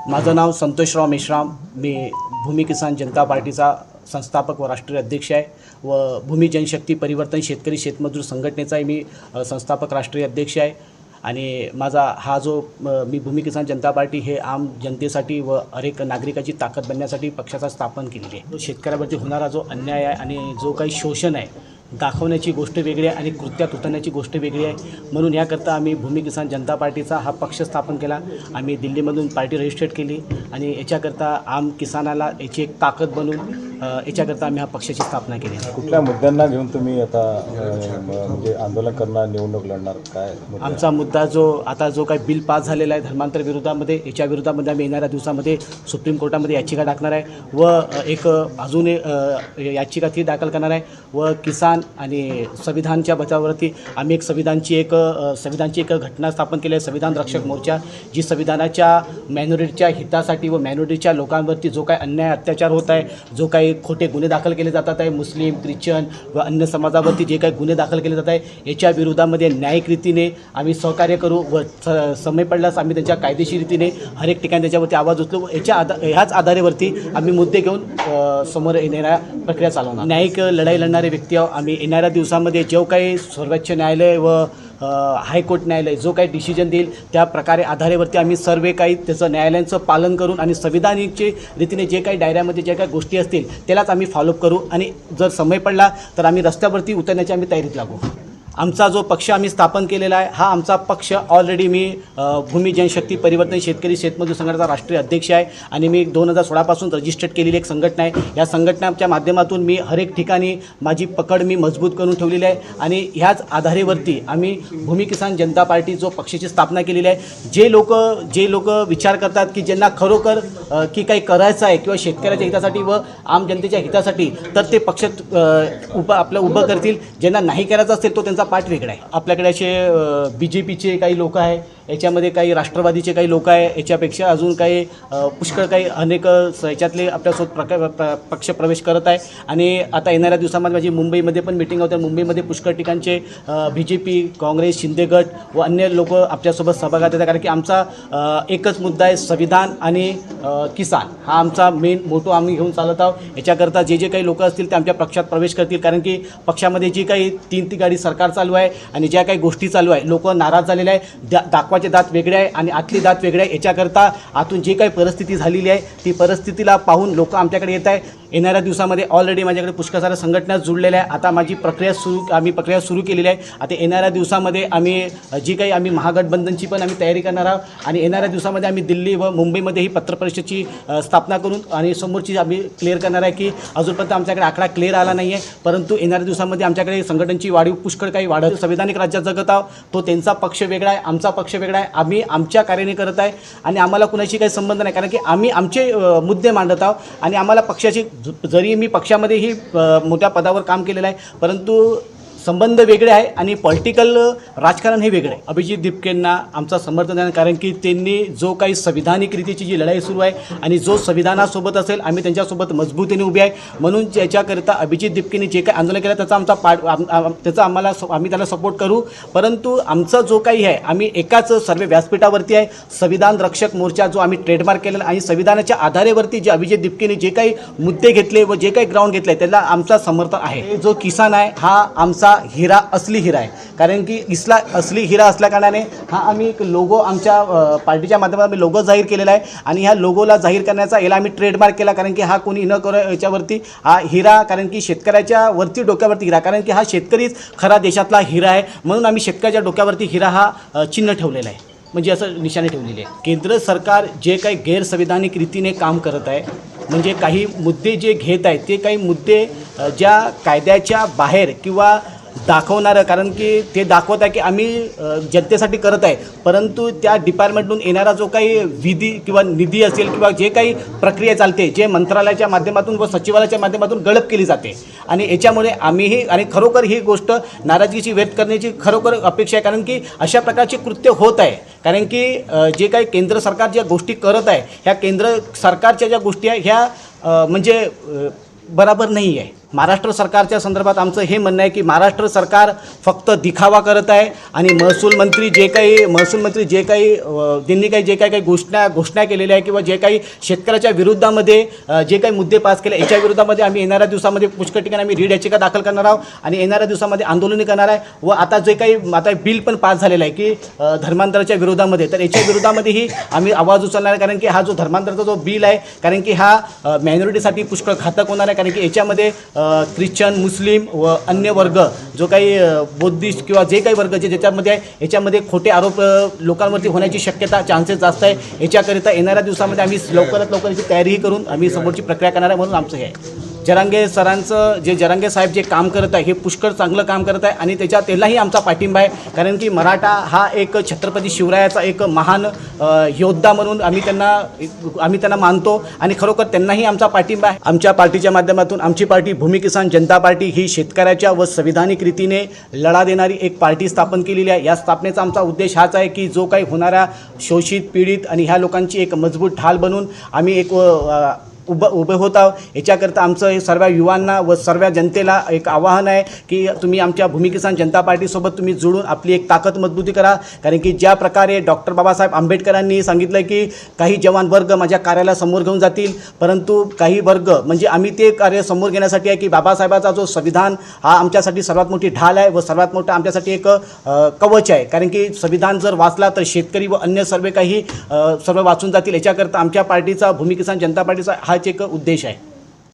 माझं नाव संतोषराव मेश्राम। मी भूमी किसान जनता पार्टीचा संस्थापक व राष्ट्रीय अध्यक्ष आहे व भूमी जनशक्ती परिवर्तन शेतकरी शेतमजूर संघटनेचाही मी संस्थापक राष्ट्रीय अध्यक्ष आहे। आणि माझा हा जो मी भूमी किसान जनता पार्टी हे आम जनतेसाठी व हरेक नागरिकाची ताकद बनण्यासाठी पक्षाचा स्थापन केलेली आहे। शेतकऱ्यावरती होणारा जो अन्याय आहे आणि जो काही शोषण आहे दाखवण्याची गोष्ट वेगळी आहे आणि कृत्यात उतरण्याची गोष्ट वेगळी आहे। म्हणून याकरता आम्ही भूमी किसान जनता पार्टीचा हा पक्ष स्थापन केला। आम्ही दिल्लीमधून पार्टी रजिस्टर्ड केली आणि याच्याकरता आम किसानाला याची एक ताकद बनवून याच्याकरता आम्ही हा पक्षाची स्थापना केली। कुठल्या मुद्द्यांना घेऊन तुम्ही आता म्हणजे आंदोलन करणार, निवडणूक लढणार, काय आमचा मुद्दा जो काही बिल पास झालेला आहे धर्मांतर विरोधामध्ये, याच्या विरोधामध्ये आम्ही येणाऱ्या दिवसामध्ये सुप्रीम कोर्टामध्ये याचिका टाकणार आहे व एक अजून याचिका ती दाखल करणार आहे व किसान आणि संविधानच्या बचावावरती आम्ही संविधानची एक घटना स्थापन केली आहे, संविधान रक्षक मोर्चा, जी संविधानाच्या मायनॉरिटीच्या हितासाठी व मायनॉरिटीच्या लोकांवरती जो काही अन्याय अत्याचार होत आहे, जो काही खोटे गुन्हे दाखल केले जातात आहे, मुस्लिम, ख्रिश्चन व अन्य समाजावरती जे काही गुन्हे दाखल केले जात आहे याच्या विरोधामध्ये न्यायिक रीतीने आम्ही सहकार्य करू व समय पडल्यास आम्ही त्यांच्या कायदेशीर रीतीने हर एक ठिकाणी त्याच्यावरती आवाज उचलू व ह्याच आधारावरती आम्ही मुद्दे घेऊन समोर येणाऱ्या प्रक्रिया चालवणार। न्यायिक लढाई लढणारे व्यक्ती आम्ही येणाऱ्या दिवसामध्ये जो काही सर्वोच्च न्यायालय व हायकोर्ट न्यायालय जो काही डिसिजन देईल त्या प्रकारे आधारावरती आम्ही सर्व काही त्याचं न्यायालयांचं पालन करून आणि संविधानिकचे रीतीने जे काही डायऱ्यामध्ये जे काही गोष्टी असतील त्यालाच आम्ही फॉलोअप करू आणि जर समय पडला तर आम्ही रस्त्यावरती उतरण्याची आम्ही तयारीत लागू। आमचा जो पक्ष आम्ही स्थापन केलेला आहे हा आमचा पक्ष ऑलरेडी मी भूमी जनशक्ती परिवर्तन शेतकरी शेतमजूर संघटनेचा राष्ट्रीय अध्यक्ष आहे आणि मी 2016 रजिस्टर्ड केलेली एक संघटना आहे। या संघटनेच्या माध्यमातून मी हर एक ठिकाणी माझी पकड मी मजबूत करून ठेवलेली आहे आणि ह्याच आधारावरती आम्ही भूमी किसान जनता पार्टी जो पक्षाची स्थापना केलेली आहे। जे लोक विचार करतात की ज्यांना खरोखर की काही करायचं आहे किंवा शेतकऱ्याच्या हितासाठी व आम जनतेच्या हितासाठी तर ते पक्ष उभं करतील, ज्यांना नाही करायचं असेल तो त्यांचा पाठ वेगळा आहे। आपल्याकडे असे BJPचे काही लोक आहे, याच्यामध्ये काही राष्ट्रवादीचे काही लोक आहे, याच्यापेक्षा अजून काही पुष्कळ काही अनेक याच्यातले आपल्यासोबत पक्ष प्रवेश करत आहे। आणि आता येणाऱ्या दिवसामध्ये माझी मुंबईमध्ये पण मिटिंग होते, मुंबईमध्ये पुष्कळ ठिकाणचे BJP, काँग्रेस, शिंदे गट व अन्य लोक आपल्यासोबत सहभागात येतात, कारण की आमचा एकच मुद्दा आहे, संविधान आणि किसान हा आमचा मेन मोटो आम्ही घेऊन चालत आहोत। याच्याकरता जे काही लोक असतील ते आमच्या पक्षात प्रवेश करतील, कारण की पक्षामध्ये जी काही 3 गाडी सरकार चालू आहे आणि ज्या काही गोष्टी चालू आहे लोक नाराज झालेले आहे, दाखवाचे दात वेगळे आहे आणि आतली दात वेगळे आहे। याच्याकरता आतून जी काही परिस्थिती झालेली आहे ती परिस्थितीला पाहून लोक आमच्याकडे येत आहे। येणाऱ्या दिवसामध्ये ऑलरेडी माझ्याकडे पुष्कळ साऱ्या संघटना जुळलेल्या आहे। आता माझी प्रक्रिया सुरू केलेली आहे। आता येणाऱ्या दिवसामध्ये आम्ही महागठबंधनची पण आम्ही तयारी करणार आहोत आणि येणाऱ्या दिवसामध्ये आम्ही दिल्ली व मुंबईमध्ये ही पत्रपरिषदेची स्थापना करून आणि समोरची आम्ही क्लिअर करणार आहे की अजूनपर्यंत आमच्याकडे आकडा क्लिअर आला नाही आहे, परंतु येणाऱ्या दिवसामध्ये आमच्याकडे संघटनेची वाढीव पुष्कळ काही वाढत संविधानिक राज्यात जगत आहोत। तो त्यांचा पक्ष वेगळा आहे, आमचा पक्ष वेगळा आहे। आम्ही आमच्या कार्याने करत आहे आणि आम्हाला कुणाशी काही संबंध नाही, कारण की आम्ही आमचे मुद्दे मांडत आहोत आणि आम्हाला पक्षाची जरी मी पक्षामध्येही मोठ्या पदावर काम केलेलं आहे परंतु संबंध वेगळे आहे आणि पॉलिटिकल राजकारण हे वेगळे आहे। अभिजित दिपकेंना आमचा समर्थन आहे, कारण की त्यांनी जो काही संविधानिक रीतीची जी लढाई सुरू आहे आणि जो संविधानासोबत असेल आम्ही त्यांच्यासोबत मजबूतीने उभे आहे। म्हणून याच्याकरिता अभिजित दिपकेंनी जे काही आंदोलन केलं त्याचा आम्ही त्याला सपोर्ट करू, परंतु आमचा जो काही आहे आम्ही एकाच सर्व व्यासपीठावरती आहे, संविधान रक्षक मोर्चा जो आम्ही ट्रेडमार्क केलेला आणि संविधानाच्या आधारावरती जे अभिजित दिपकेंनी जे काही मुद्दे घेतले व जे काही ग्राउंड घेतले त्याला आमचा समर्थन आहे। जो किसान आहे हा आमचा हिरा असली हिरा आहे, कारण की असली हिरा असल्या कारणाने हा आम्ही एक लोगो आमच्या पार्टीच्या माध्यमातून आम्ही लोगो जाहीर केलेला आहे आणि ह्या लोगोला जाहीर करण्याचा याला आम्ही ट्रेडमार्क केला, कारण की हा कोणी न करू याच्यावरती हा हिरा, कारण की शेतकऱ्याच्या वरती डोक्यावरती हिरा, कारण की हा शेतकरीच खरा देशातला हिरा आहे। म्हणून आम्ही शेतकऱ्याच्या डोक्यावरती हिरा हा चिन्ह ठेवलेला आहे, म्हणजे असं निशाणे ठेवलेले आहे। केंद्र सरकार जे काही गैरसंविधानिक रीतीने काम करत आहे, म्हणजे काही मुद्दे जे घेत आहेत ते काही मुद्दे ज्या कायद्याच्या बाहेर किंवा दाखवणारं, कारण की ते दाखवत आहे की आम्ही जनतेसाठी करत आहे, परंतु त्या डिपार्टमेंटून येणारा जो काही विधी किंवा निधी असेल किंवा जे काही प्रक्रिया चालते जे मंत्रालयाच्या माध्यमातून व सचिवालयाच्या माध्यमातून गडप केली जाते आणि याच्यामुळे आम्हीही आणि खरोखर ही गोष्ट नाराजगीची व्यक्त करण्याची खरोखर अपेक्षा आहे, कारण की अशा प्रकारचे कृत्य होत आहे। कारण की जे काही केंद्र सरकार ज्या गोष्टी करत आहे ह्या केंद्र सरकारच्या ज्या गोष्टी आहे ह्या म्हणजे बराबर नाही आहे। महाराष्ट्र सरकारच्या संदर्भात आमचं हे म्हणणं आहे की महाराष्ट्र सरकार फक्त दिखावा करत आहे आणि महसूल मंत्री जे काही त्यांनी जे काही घोषणा केलेल्या आहे किंवा जे काही शेतकऱ्याच्या विरुद्धामध्ये जे काही मुद्दे पास केले याच्या विरोधामध्ये आम्ही येणाऱ्या दिवसामध्ये पुष्कळ ठिकाणी आम्ही रीड याचिका दाखल करणार आहोत आणि येणाऱ्या दिवसामध्ये आंदोलने करणार आहे व आता बिल पण पास झालेलं आहे की धर्मांतराच्या विरोधामध्ये, तर याच्या विरोधामध्येही आम्ही आवाज उचलणार आहे. कारण की हा जो धर्मांतराचा जो बिल आहे, कारण की हा मायनॉरिटीसाठी पुष्कळ घातक होणार आहे. कारण की याच्यामध्ये ख्रिश्चन, मुस्लिम व अन्य वर्ग जो काही बौद्धिस्ट किंवा जे काही वर्ग जे ज्याच्यामध्ये आहे याच्यामध्ये खोटे आरोप लोकांवरती होण्याची शक्यता चान्सेस जास्त आहे. याच्याकरिता येणाऱ्या दिवसामध्ये आम्ही लवकरात लवकर याची तयारीही करून आम्ही समोरची प्रक्रिया करणार आहे. म्हणून आमचं हे आहे जरांगे साहेब जे काम करत आहे हे पुष्कळ चांगलं काम करत आहे आणि त्यालाही आमचा पाठिंबा आहे. कारण की मराठा हा एक छत्रपती शिवरायाचा एक महान योद्धा म्हणून आम्ही त्यांना मानतो आणि खरोखर त्यांनाही आमचा पाठिंबा आहे. आमच्या पार्टीच्या माध्यमातून आमची पार्टी भूमी किसान जनता पार्टी ही शेतकऱ्याच्या व संविधानिक रीतीने लढा देणारी एक पार्टी स्थापन केलेली आहे. या स्थापनेचा आमचा उद्देश हाच आहे की जो काही होणाऱ्या शोषित, पीडित आणि ह्या लोकांची एक मजबूत ढाल बनून आम्ही एक उभे होत आहोत. याच्याकरता आमचं हे सर्व युवांना व सर्व जनतेला एक आवाहन आहे की तुम्ही आमच्या भूमी किसान जनता पार्टीसोबत तुम्ही जुळून आपली एक ताकद मजबूती करा. कारण की ज्या प्रकारे डॉक्टर बाबासाहेब आंबेडकरांनी सांगितलं की काही जवान वर्ग माझ्या कार्याला समोर घेऊन जातील, परंतु काही वर्ग म्हणजे आम्ही ते कार्य समोर घेण्यासाठी आहे की बाबासाहेबाचा जो संविधान हा आमच्यासाठी सर्वात मोठी ढाल आहे व सर्वात मोठं आमच्यासाठी एक कवच आहे. कारण की संविधान जर वाचला तर शेतकरी व अन्य सर्व काही सर्व वाचून जातील. याच्याकरता आमच्या पार्टीचा भूमी किसान जनता पार्टीचा हाच एक उद्देश आहे.